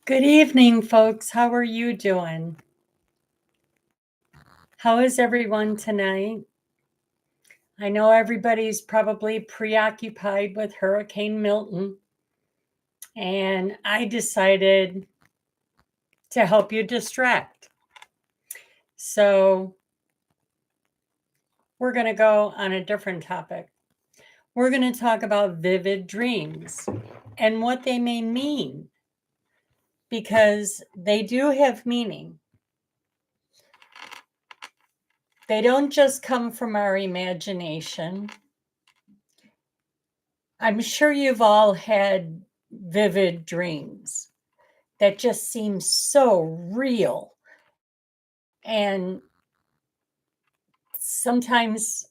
Good evening, folks. How are you doing? How is everyone tonight? I know everybody's probably preoccupied with Hurricane Milton, and I decided to help you distract. So we're going to go on a different topic. We're going to talk about vivid dreams and what they may mean, because they do have meaning. They don't just come from our imagination. I'm sure you've all had vivid dreams that just seem so real. And sometimes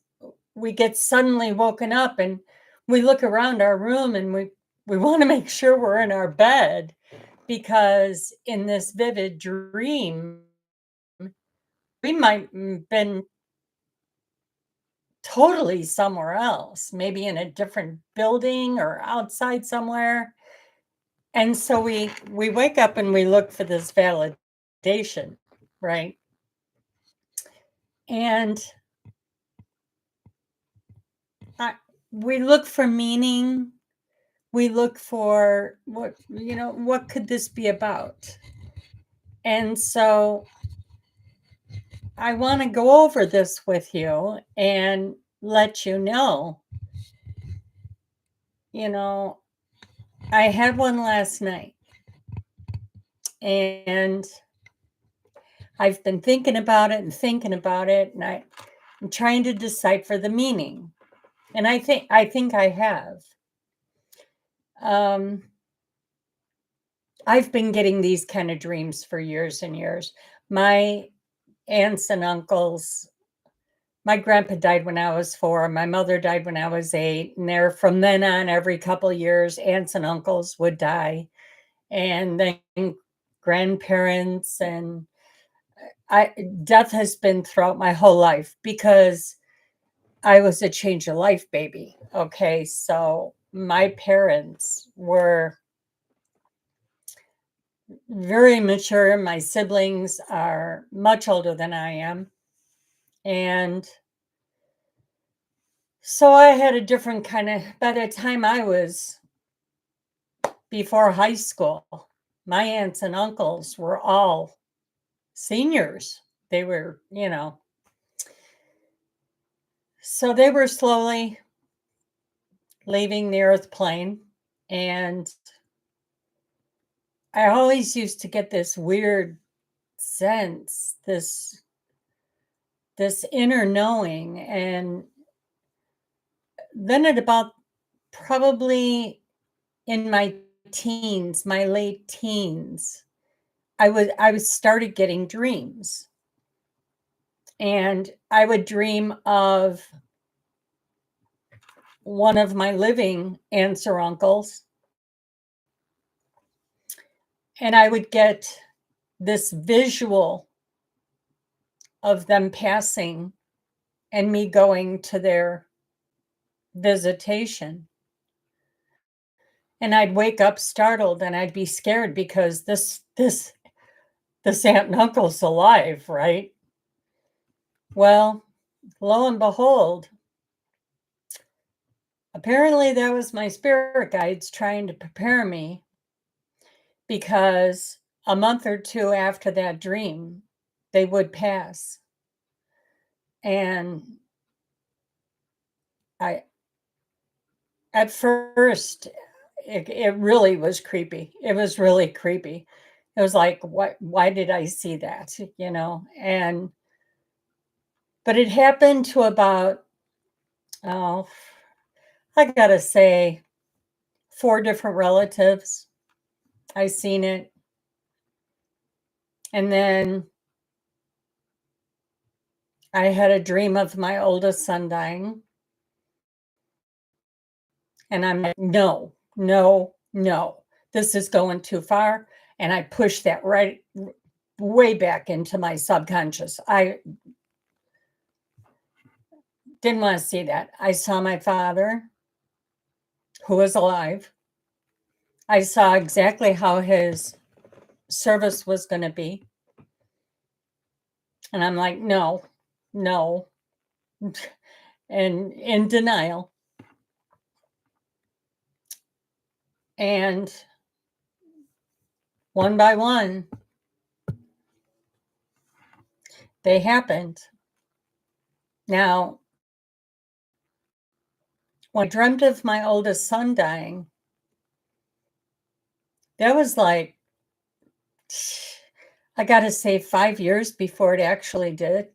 we get suddenly woken up and we look around our room and we want to make sure we're in our bed, because in this vivid dream, we might have been totally somewhere else, maybe in a different building or outside somewhere. And so we wake up and we look for this validation, right? And we look for meaning. We look for what could this be about? And so I want to go over this with you and let you know, I had one last night, and I've been thinking about it, and I'm trying to decipher the meaning. And I think I have. I've been getting these kind of dreams for years and years. My aunts and uncles, my grandpa died when I was 4, my mother died when I was 8, and from then on, every couple of years, aunts and uncles would die, and then grandparents, and death has been throughout my whole life because I was a change of life baby. Okay, so my parents were very mature. My siblings are much older than I am. And so I had a different by the time I was before high school, my aunts and uncles were all seniors. They were, so they were slowly leaving the earth plane. And I always used to get this weird sense, this inner knowing. And then at about probably in my teens, my late teens, I was started getting dreams. And I would dream of one of my living aunts or uncles. And I would get this visual of them passing and me going to their visitation. And I'd wake up startled, and I'd be scared because this aunt and uncle's alive, right? Well, lo and behold, apparently that was my spirit guides trying to prepare me, because a month or two after that dream, they would pass. And at first, it really was creepy. It was really creepy. It was like, why did I see that? But it happened to about, oh, I gotta say, 4 different relatives. I seen it. And then I had a dream of my oldest son dying. And I'm like, no, no, no, this is going too far. And I pushed that right way back into my subconscious. I didn't want to see that. I saw my father, who was alive. I saw exactly how his service was going to be. And I'm like, no, no, and in denial. And one by one, they happened. Now, when I dreamt of my oldest son dying, that was like, I got to say, 5 years before it actually did.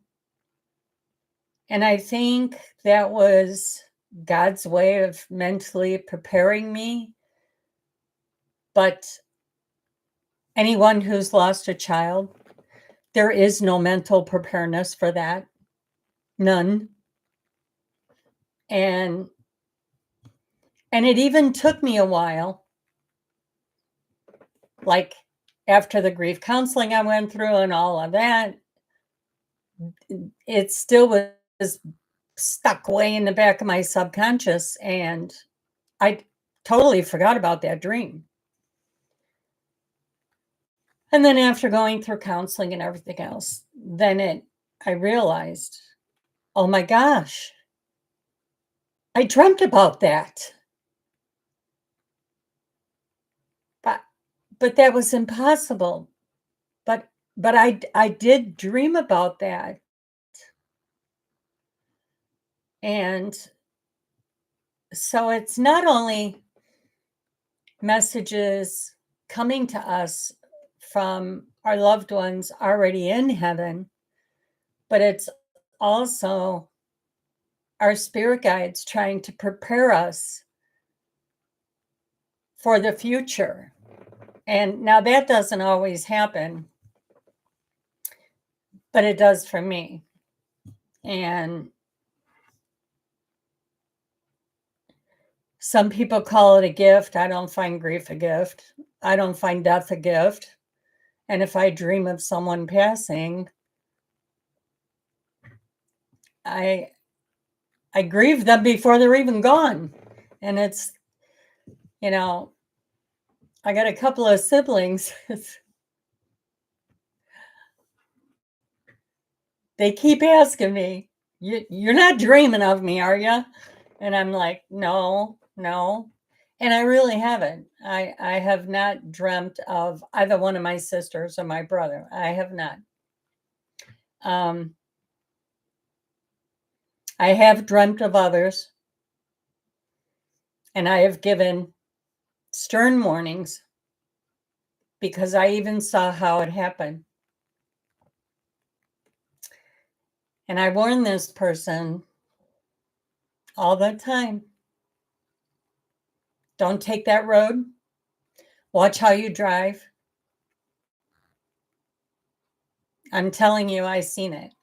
And I think that was God's way of mentally preparing me. But anyone who's lost a child, there is no mental preparedness for that. None. And it even took me a while, like after the grief counseling I went through and all of that, it still was stuck way in the back of my subconscious, and I totally forgot about that dream. And then after going through counseling and everything else, then I realized, oh my gosh, I dreamt about that. But that was impossible. But I did dream about that. And so it's not only messages coming to us from our loved ones already in heaven, but it's also our spirit guides trying to prepare us for the future. And now that doesn't always happen, but it does for me. And some people call it a gift. I don't find grief a gift. I don't find death a gift. And if I dream of someone passing, I grieve them before they're even gone. And it's, I got a couple of siblings. They keep asking me, you're not dreaming of me, are you? And I'm like, no. And I really haven't. I have not dreamt of either one of my sisters or my brother. I have not. I have dreamt of others, and I have given stern warnings because I even saw how it happened. And I warn this person all the time. Don't take that road. Watch how you drive. I'm telling you, I seen it.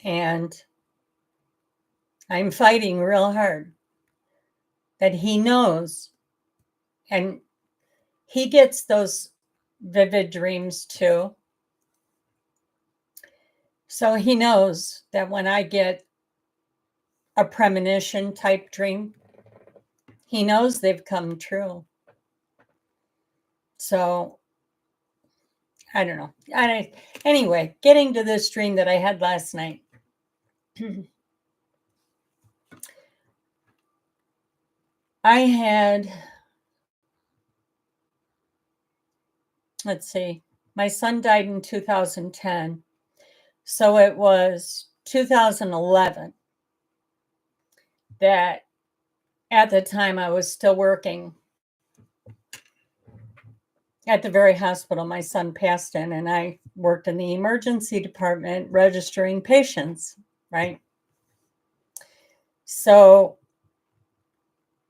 And I'm fighting real hard that he knows. And he gets those vivid dreams too. So he knows that when I get a premonition type dream, he knows they've come true. So I don't know. Anyway, getting to this dream that I had last night. I had, let's see, my son died in 2010. So it was 2011 that at the time I was still working at the very hospital my son passed in, and I worked in the emergency department registering patients, right? So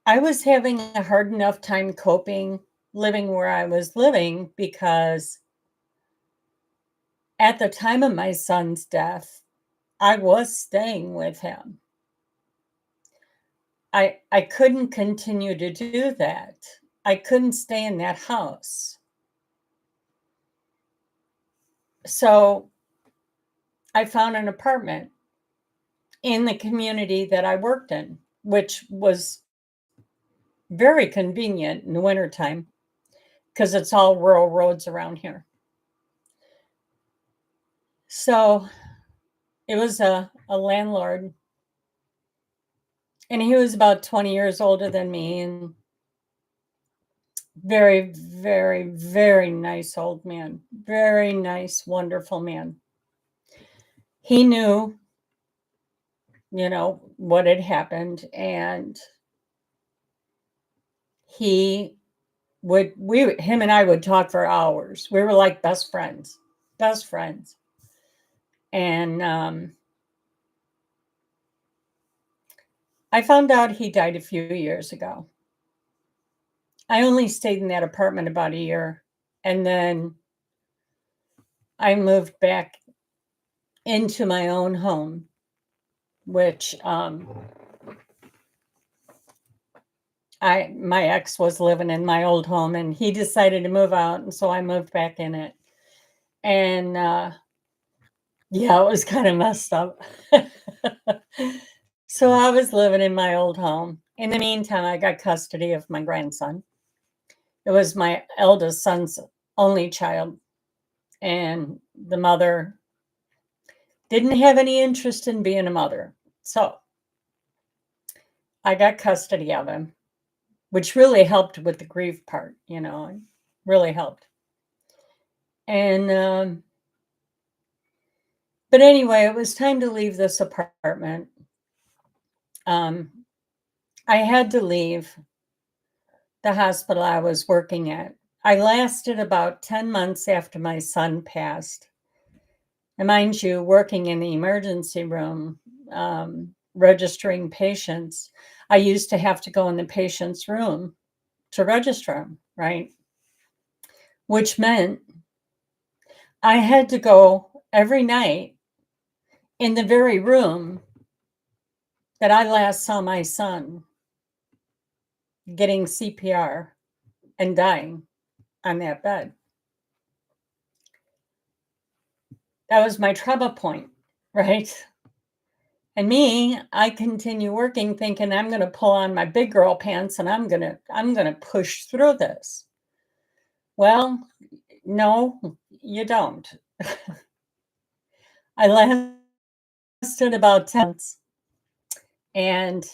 I was having a hard enough time coping living where I was living because at the time of my son's death, I was staying with him. I couldn't continue to do that. I couldn't stay in that house. So I found an apartment in the community that I worked in, which was very convenient in the wintertime because it's all rural roads around here. So it was a landlord, and he was about 20 years older than me, and very, very, very nice old man. Very nice, wonderful man. He knew, what had happened, and him and I would talk for hours. We were like best friends. And I found out he died a few years ago. I only stayed in that apartment about a year, and then I moved back into my own home, which my ex was living in my old home, and he decided to move out, and so I moved back in it. And yeah, it was kind of messed up. So I was living in my old home. In the meantime, I got custody of my grandson. It was my eldest son's only child, and the mother didn't have any interest in being a mother. So I got custody of him, which really helped with the grief part, really helped. And but anyway, it was time to leave this apartment. I had to leave the hospital I was working at. I lasted about 10 months after my son passed. And mind you, working in the emergency room, registering patients, I used to have to go in the patient's room to register them, right? Which meant I had to go every night in the very room that I last saw my son getting CPR and dying on that bed. That was my trauma point, right? And me, I continue working thinking I'm going to pull on my big girl pants and I'm going to push through this. Well, no, you don't. I lasted about 10 months, and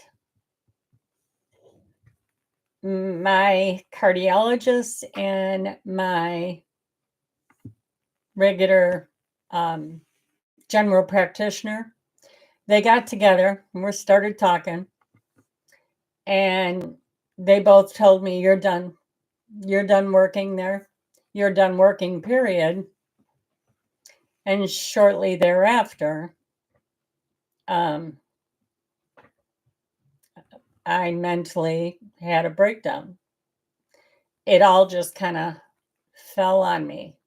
my cardiologist and my regular general practitioner, they got together and we started talking, and they both told me, you're done working there, you're done working, period. And shortly thereafter, I mentally had a breakdown. It all just kind of fell on me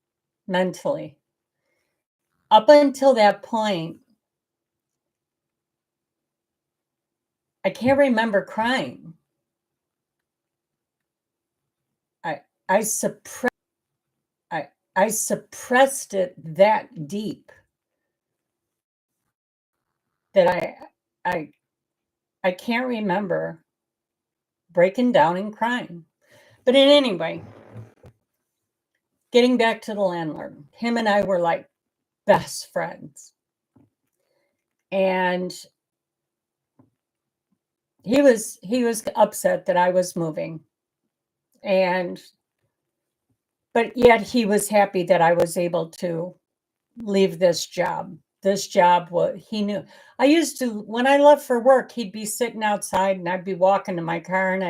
mentally. Up until that point, I can't remember crying. I suppressed it that deep that I can't remember breaking down and crying. But in anyway, getting back to the landlord, him and I were like best friends. And he was upset that I was moving. But yet he was happy that I was able to leave this job. This job, he knew. I used to, when I left for work, he'd be sitting outside and I'd be walking to my car and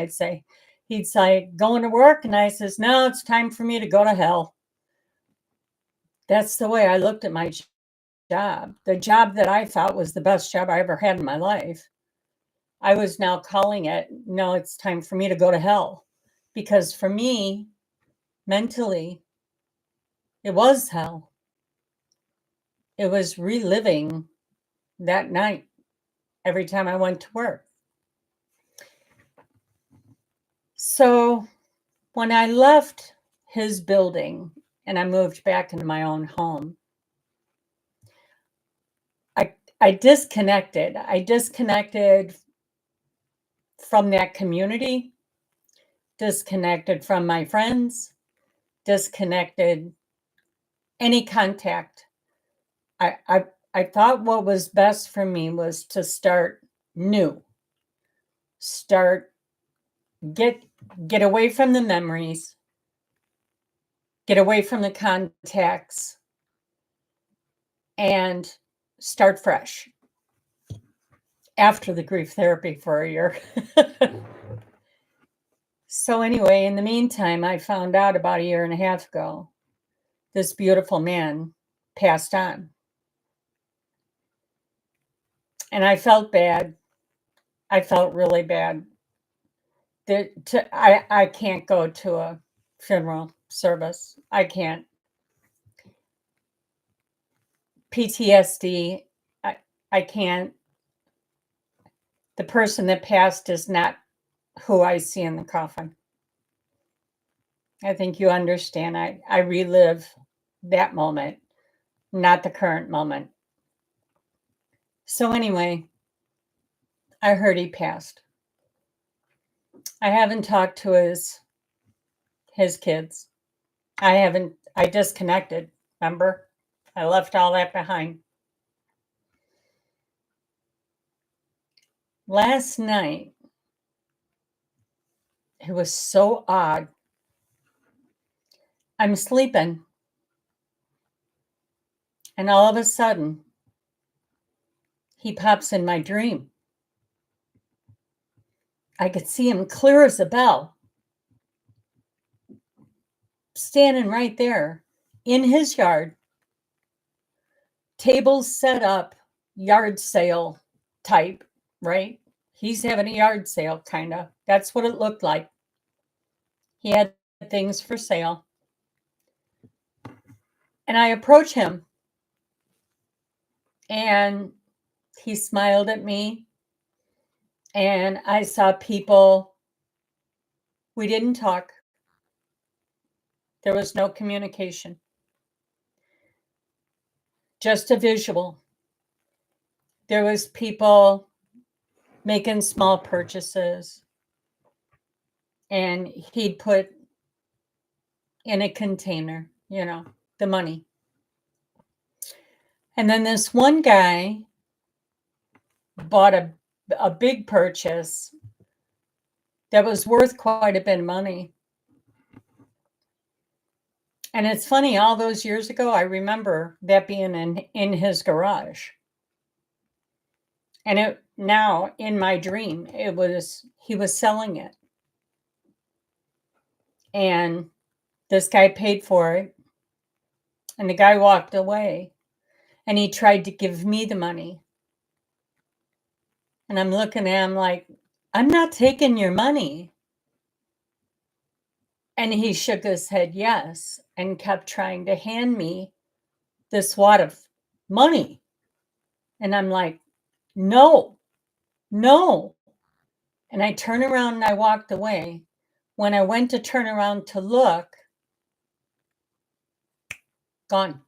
he'd say, going to work? And I says, no, it's time for me to go to hell. That's the way I looked at my job. The job that I thought was the best job I ever had in my life, I was now calling it, no, it's time for me to go to hell. Because for me, mentally, it was hell. It was reliving that night every time I went to work. So when I left his building and I moved back into my own home, I disconnected. I disconnected from that community, disconnected from my friends, disconnected any contact. I thought what was best for me was to start new. Get away from the memories, get away from the contacts, and start fresh after the grief therapy for a year. So anyway, in the meantime, I found out about a year and a half ago, this beautiful man passed on. And I felt bad. I felt really bad. I can't go to a funeral service. I can't. PTSD, I can't. The person that passed is not who I see in the coffin. I think you understand. I relive that moment, not the current moment. So anyway, I heard he passed. I haven't talked to his kids. I disconnected, remember? I left all that behind. Last night, it was so odd. I'm sleeping, and all of a sudden, he pops in my dream. I could see him clear as a bell, standing right there in his yard, tables set up, yard sale type, right? He's having a yard sale, kind of. That's what it looked like. He had things for sale. And I approach him, and he smiled at me, and I saw people. We didn't talk. There was no communication, just a visual. There was people making small purchases, and he'd put in a container, the money. And then this one guy bought a big purchase that was worth quite a bit of money. And it's funny, all those years ago, I remember that being in his garage. And now in my dream, he was selling it. And this guy paid for it. And the guy walked away, and he tried to give me the money. And I'm looking at him like, I'm not taking your money. And he shook his head yes, and kept trying to hand me this wad of money. And I'm like, no. And I turned around and I walked away. When I went to turn around to look, gone.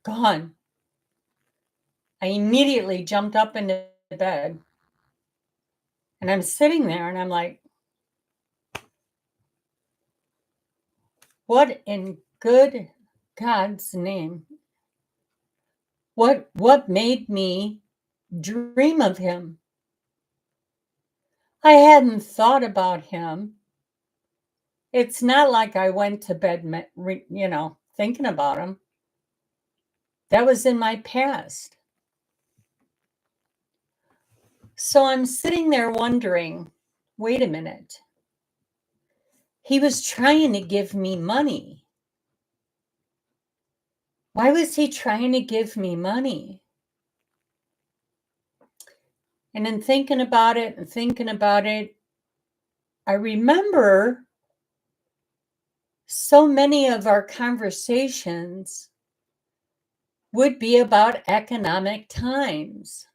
Gone. I immediately jumped up into bed, and I'm sitting there and I'm like, what in good God's name? What made me dream of him? I hadn't thought about him. It's not like I went to bed, thinking about him. That was in my past. So I'm sitting there wondering, wait a minute. He was trying to give me money. Why was he trying to give me money? And in thinking about it, I remember so many of our conversations would be about economic times.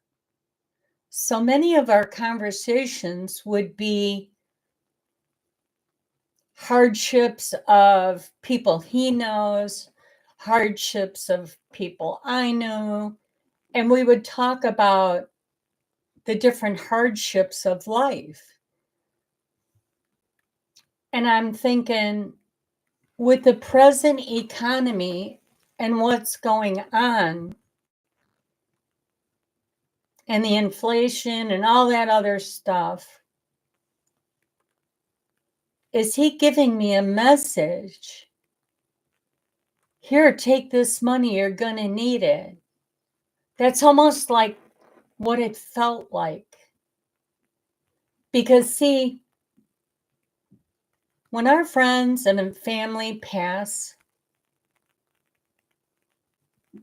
So many of our conversations would be hardships of people he knows, hardships of people I know, and we would talk about the different hardships of life. And I'm thinking, with the present economy and what's going on, and the inflation and all that other stuff, is he giving me a message? Here, take this money, you're going to need it. That's almost like what it felt like. Because, see, when our friends and family pass,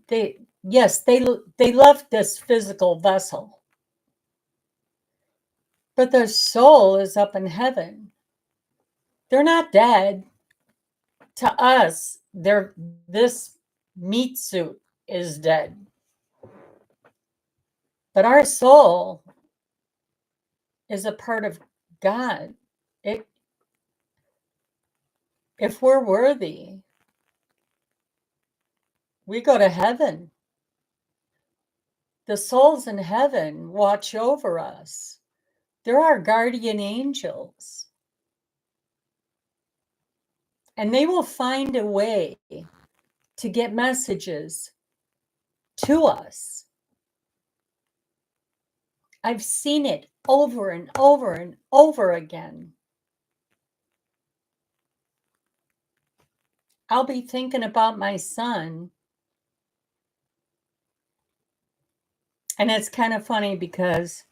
they left this physical vessel, but their soul is up in heaven. They're not dead. To us, this meat suit is dead. But our soul is a part of God. It, if we're worthy, we go to heaven. The souls in heaven watch over us. They're our guardian angels. And they will find a way to get messages to us. I've seen it over and over and over again. I'll be thinking about my son. And it's kind of funny because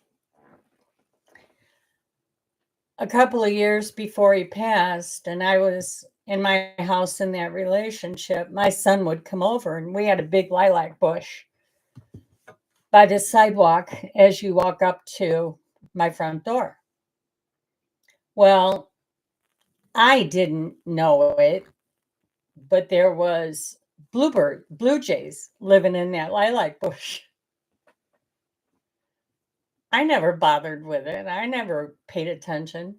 a couple of years before he passed, and I was in my house in that relationship, my son would come over, and we had a big lilac bush by the sidewalk as you walk up to my front door. Well, I didn't know it, but there was blue jays living in that lilac bush. I never bothered with it. I never paid attention.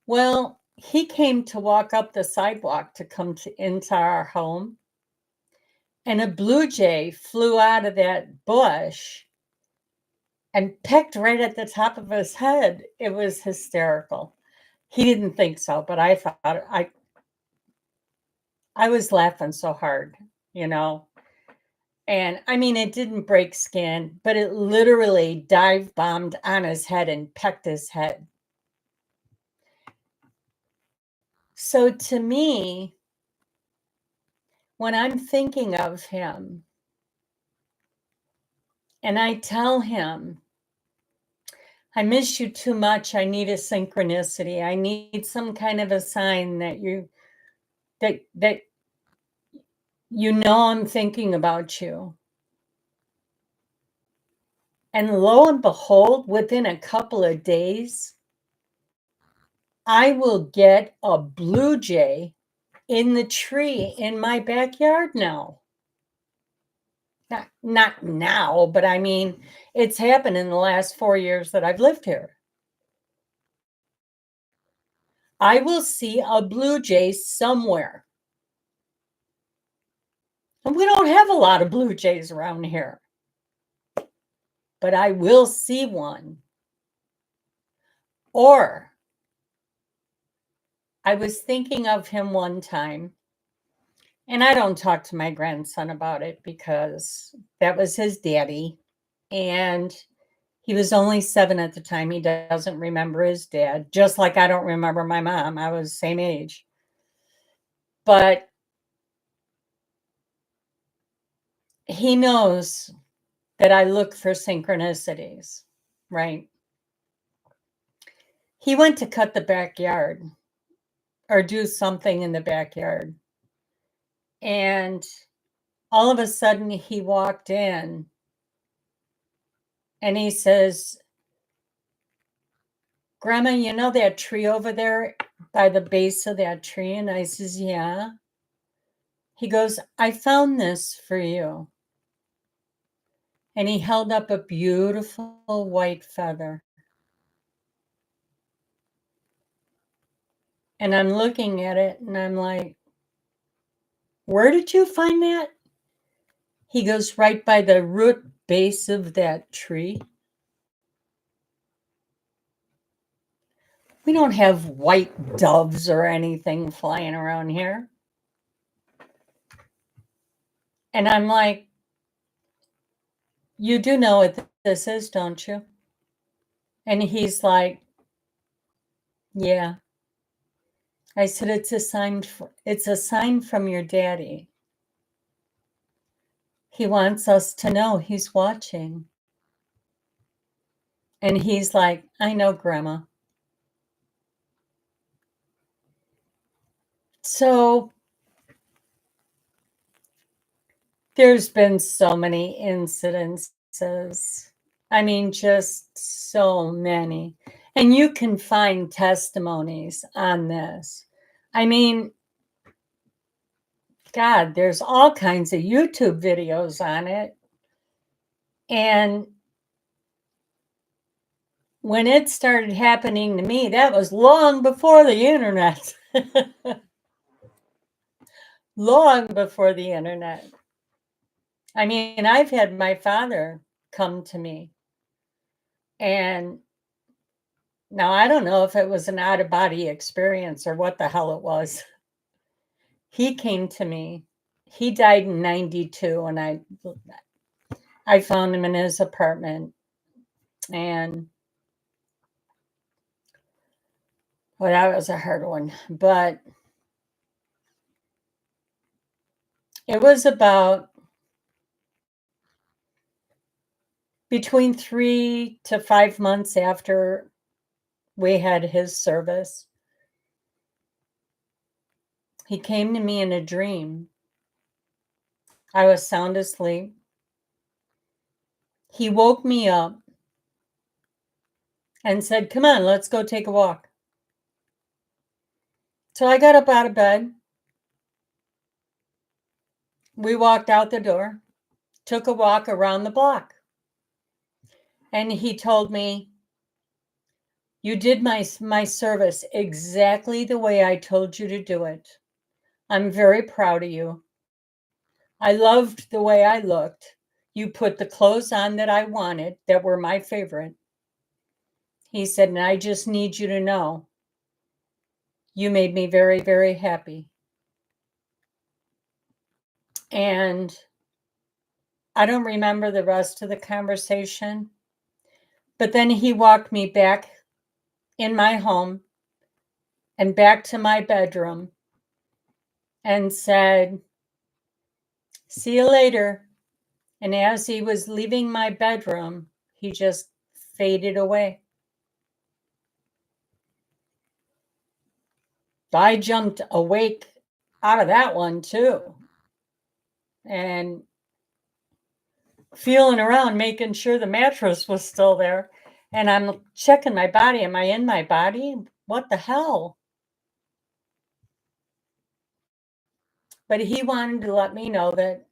Well, he came to walk up the sidewalk to come into our home, and a blue jay flew out of that bush and pecked right at the top of his head. It was hysterical. He didn't think so, but I thought I was laughing so hard, you know. And I mean, it didn't break skin, but it literally dive bombed on his head and pecked his head. So to me, when I'm thinking of him and I tell him, I miss you too much, I need a synchronicity, I need some kind of a sign that I'm thinking about you. And lo and behold, within a couple of days, I will get a blue jay in the tree in my backyard now. Not now, but I mean, it's happened in the last 4 years that I've lived here. I will see a blue jay somewhere. And we don't have a lot of blue jays around here, but I will see one. Or I was thinking of him one time, and I don't talk to my grandson about it because that was his daddy. And he was only 7 at the time. He doesn't remember his dad, just like I don't remember my mom. I was the same age. But he knows that I look for synchronicities, right? He went to cut the backyard or do something in the backyard. And all of a sudden he walked in and he says, Grandma, you know that tree over there by the base of that tree? And I says, yeah. He goes, I found this for you. And he held up a beautiful white feather. And I'm looking at it and I'm like, where did you find that? He goes, right by the root base of that tree. We don't have white doves or anything flying around here. And I'm like, you do know what this is, don't you? And he's like, yeah. I said, it's a sign from your daddy. He wants us to know he's watching. And he's like, I know, Grandma. So there's been so many incidences. I mean, just so many. And you can find testimonies on this. I mean, God, there's all kinds of YouTube videos on it. And when it started happening to me, that was long before the internet. Long before the internet. I mean, I've had my father come to me. And now I don't know if it was an out of body experience or what the hell it was. He came to me. He died in 92 and I found him in his apartment. And well, that was a hard one, but it was about between 3 to 5 months after we had his service. He came to me in a dream. I was sound asleep. He woke me up and said, come on, let's go take a walk. So I got up out of bed. We walked out the door, took a walk around the block. And he told me, you did my service exactly the way I told you to do it. I'm very proud of you. I loved the way I looked. You put the clothes on that I wanted, that were my favorite. He said, and I just need you to know, you made me very, very happy. And I don't remember the rest of the conversation, but then he walked me back in my home and back to my bedroom and said, see you later. And as he was leaving my bedroom, he just faded away. I jumped awake out of that one too. And feeling around, making sure the mattress was still there. And I'm checking my body. Am I in my body? What the hell? But he wanted to let me know that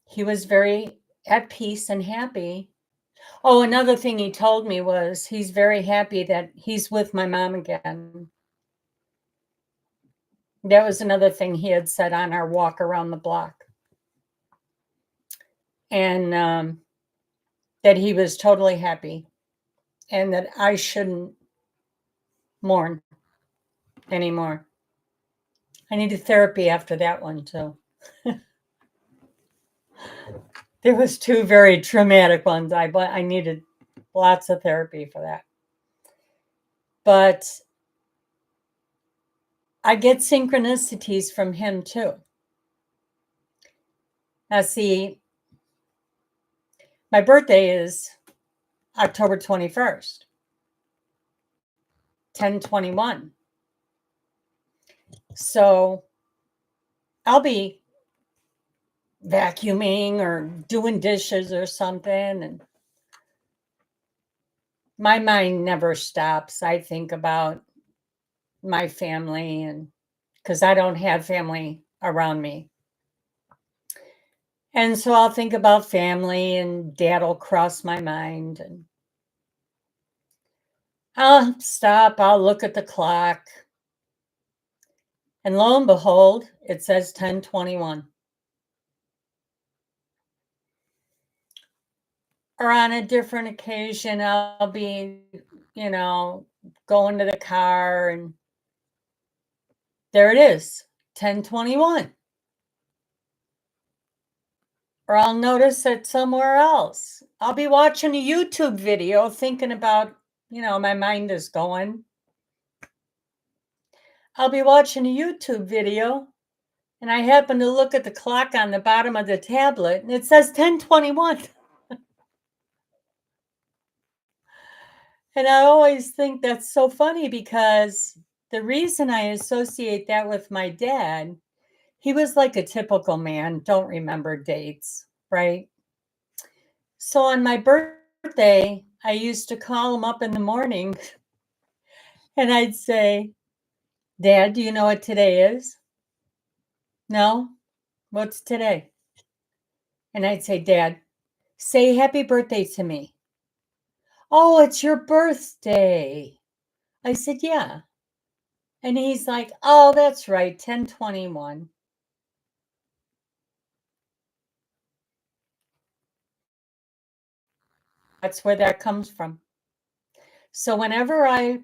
he was very at peace and happy. Oh, another thing he told me was he's very happy that he's with my mom again. That was another thing he had said on our walk around the block. And that he was totally happy and that I shouldn't mourn anymore. I needed therapy after that one too. There was two very traumatic ones. I needed lots of therapy for that. But I get synchronicities from him too. Now see, my birthday is October 21st, 10/21. So I'll be vacuuming or doing dishes or something, and my mind never stops. I think about my family, and because I don't have family around me. And so I'll think about family and dad'll cross my mind, and I'll stop, I'll look at the clock. And lo and behold, it says 10/21. Or on a different occasion, I'll be, you know, going to the car and there it is, 10:21. Or I'll notice it somewhere else. I'll be watching a YouTube video thinking about, my mind is going. I'll be watching a YouTube video and I happen to look at the clock on the bottom of the tablet and it says 10:21. And I always think that's so funny because the reason I associate that with my dad, he was like a typical man, don't remember dates, right? So on my birthday, I used to call him up in the morning and I'd say, Dad, do you know what today is? No? What's today? And I'd say, Dad, say happy birthday to me. Oh, it's your birthday. I said, yeah. And he's like, oh, that's right, 10:21. That's where that comes from. So whenever I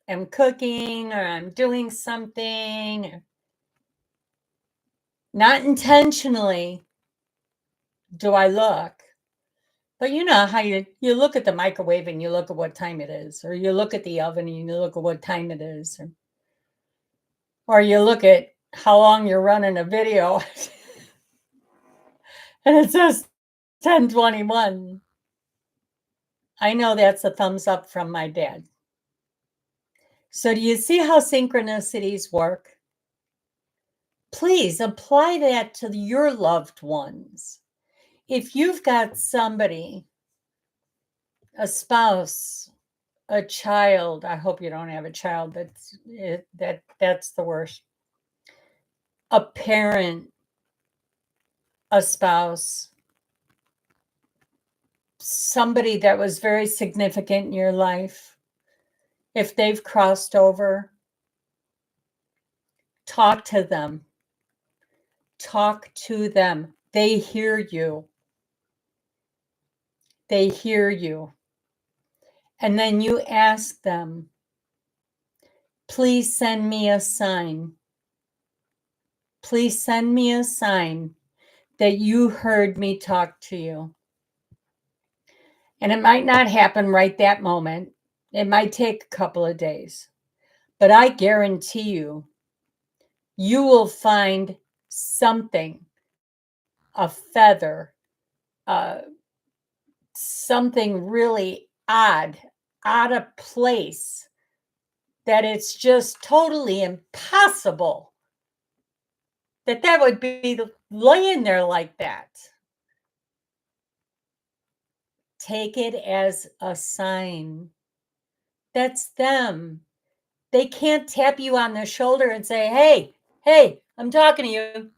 am cooking or I'm doing something, not intentionally do I look, but you know how you look at the microwave and you look at what time it is, or you look at the oven and you look at what time it is, or you look at how long you're running a video and it says 10:21. I know that's a thumbs up from my dad. So do you see how synchronicities work? Please apply that to your loved ones. If you've got somebody, a spouse, a child, I hope you don't have a child, that's the worst. A parent, a spouse, somebody that was very significant in your life, if they've crossed over, talk to them. Talk to them. They hear you. They hear you. And then you ask them, please send me a sign. Please send me a sign that you heard me talk to you. And it might not happen right that moment. It might take a couple of days. But I guarantee you, you will find something, a feather, something really odd, out of place, that it's just totally impossible that would be laying there like that. Take it as a sign. That's them. They can't tap you on the shoulder and say, hey, I'm talking to you.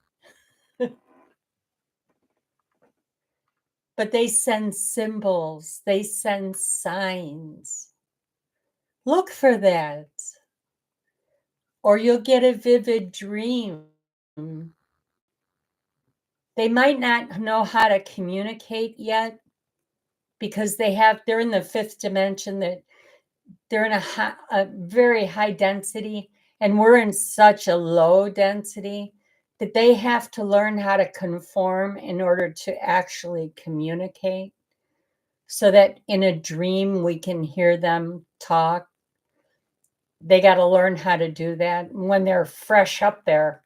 But they send symbols, they send signs. Look for that. Or you'll get a vivid dream. They might not know how to communicate yet because they're in the fifth dimension, that they're in a very high density, and we're in such a low density that they have to learn how to conform in order to actually communicate, so that in a dream we can hear them talk. They got to learn how to do that when they're fresh up there.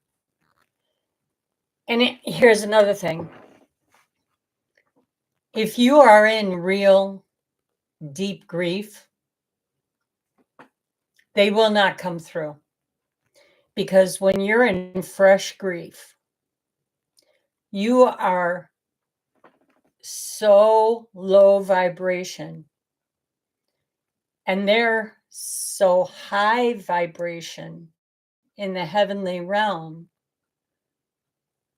And here's another thing. If you are in real deep grief, they will not come through. Because when you're in fresh grief, you are so low vibration and they're so high vibration in the heavenly realm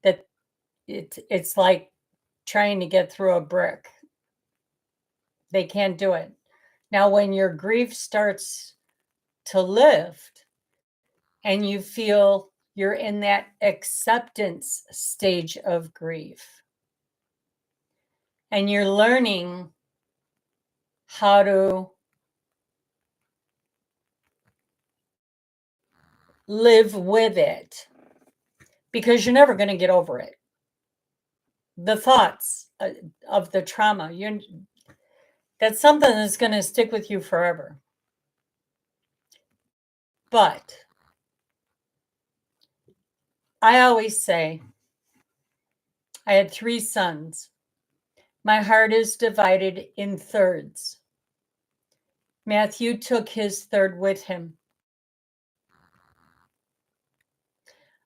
that it's like trying to get through a brick. They can't do it. Now, when your grief starts to lift and you feel you're in that acceptance stage of grief, and you're learning how to live with it, because you're never going to get over it. The thoughts of the trauma, that's something that's going to stick with you forever. But I always say, I had 3 sons. My heart is divided in thirds. Matthew took his third with him.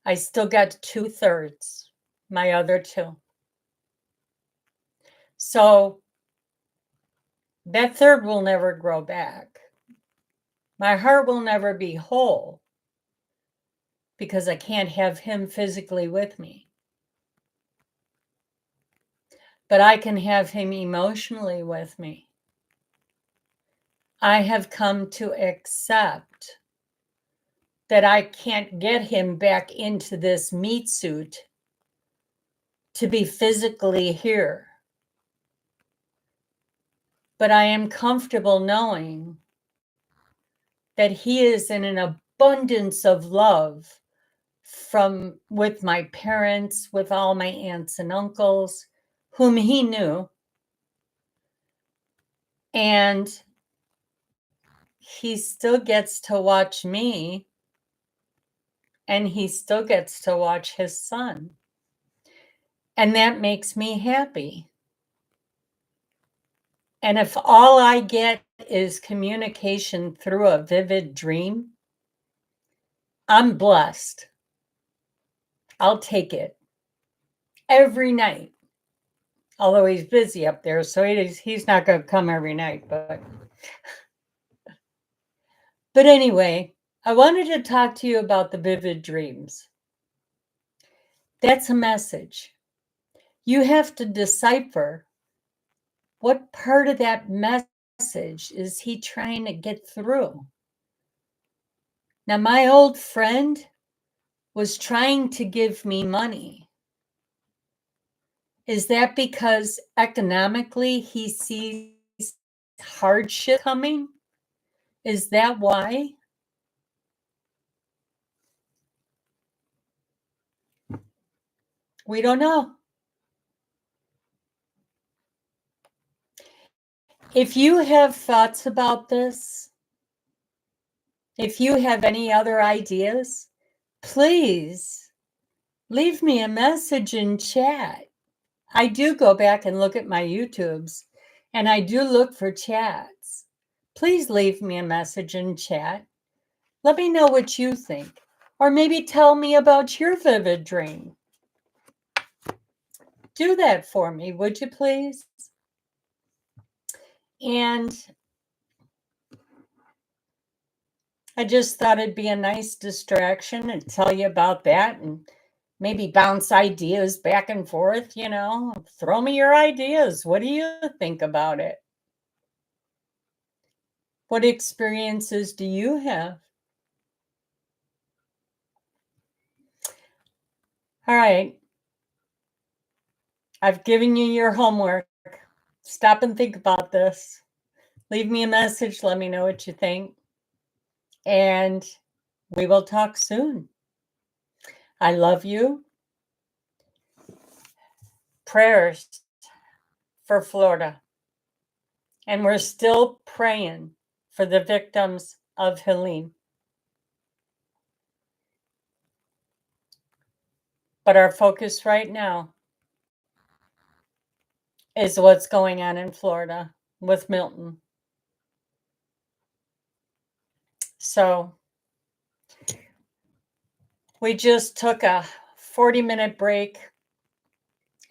I still got 2/3, my other 2. So that third will never grow back. My heart will never be whole because I can't have him physically with me. But I can have him emotionally with me. I have come to accept that I can't get him back into this meat suit to be physically here. But I am comfortable knowing that he is in an abundance of love with my parents, with all my aunts and uncles, whom he knew. And he still gets to watch me, and he still gets to watch his son. And that makes me happy. And if all I get is communication through a vivid dream, I'm blessed. I'll take it every night. Although he's busy up there, so he's not going to come every night. But anyway, I wanted to talk to you about the vivid dreams. That's a message. You have to decipher what part of that message is he trying to get through. Now, my old friend was trying to give me money. Is that because economically he sees hardship coming? Is that why? We don't know. If you have thoughts about this, if you have any other ideas, please leave me a message in chat. I do go back and look at my YouTubes, and I do look for chats. Please leave me a message in chat. Let me know what you think, or maybe tell me about your vivid dream. Do that for me, would you please? And I just thought it'd be a nice distraction and tell you about that, and maybe bounce ideas back and forth, Throw me your ideas. What do you think about it? What experiences do you have? All right. I've given you your homework. Stop and think about this. Leave me a message. Let me know what you think. And we will talk soon. I love you. Prayers for Florida. And we're still praying for the victims of Helene. But our focus right now is what's going on in Florida with Milton. So we just took a 40-minute break,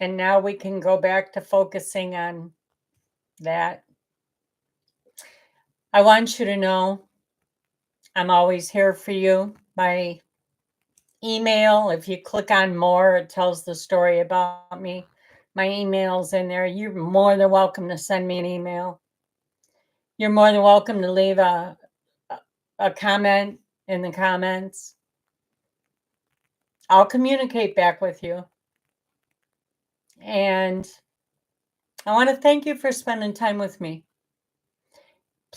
and now we can go back to focusing on that. I want you to know I'm always here for you. My email, if you click on more, it tells the story about me. My email's in there. You're more than welcome to send me an email. You're more than welcome to leave a comment in the comments. I'll communicate back with you. And I want to thank you for spending time with me.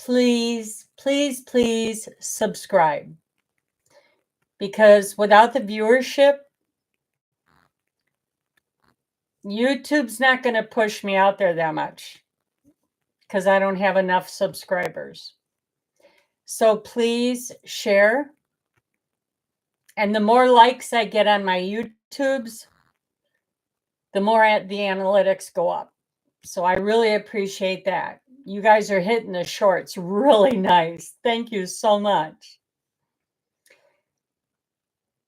please, please, please subscribe. Because without the viewership, YouTube's not going to push me out there that much because I don't have enough subscribers. So please share. And the more likes I get on my YouTubes, the more the analytics go up. So I really appreciate that. You guys are hitting the shorts really nice. Thank you so much.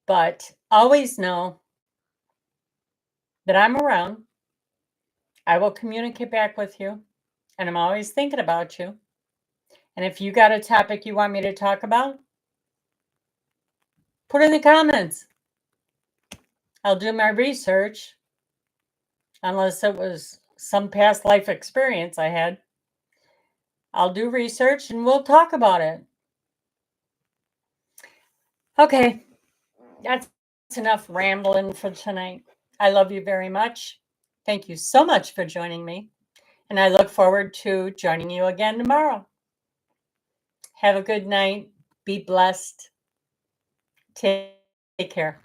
But always know that I'm around. I will communicate back with you. And I'm always thinking about you. And if you got a topic you want me to talk about, put it in the comments. I'll do my research, unless it was some past life experience I had. I'll do research and we'll talk about it. Okay, that's enough rambling for tonight. I love you very much. Thank you so much for joining me. And I look forward to joining you again tomorrow. Have a good night. Be blessed. Take care.